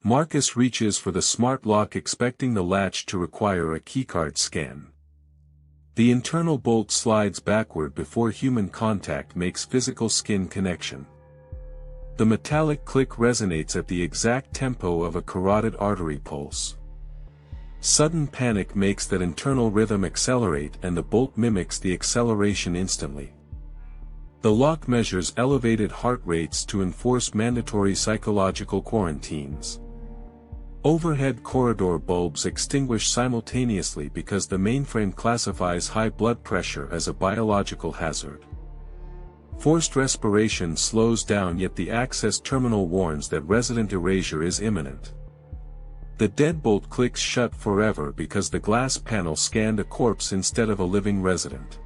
Marcus reaches for the smart lock expecting the latch to require a keycard scan. The internal bolt slides backward before human contact makes physical skin connection. The metallic click resonates at the exact tempo of a carotid artery pulse. Sudden panic makes that internal rhythm accelerate and the bolt mimics the acceleration instantly. The lock measures elevated heart rates to enforce mandatory psychological quarantines. Overhead corridor bulbs extinguish simultaneously because the mainframe classifies high blood pressure as a biological hazard. Forced respiration slows down, yet the access terminal warns that resident erasure is imminent. The deadbolt clicks shut forever because the glass panel scanned a corpse instead of a living resident.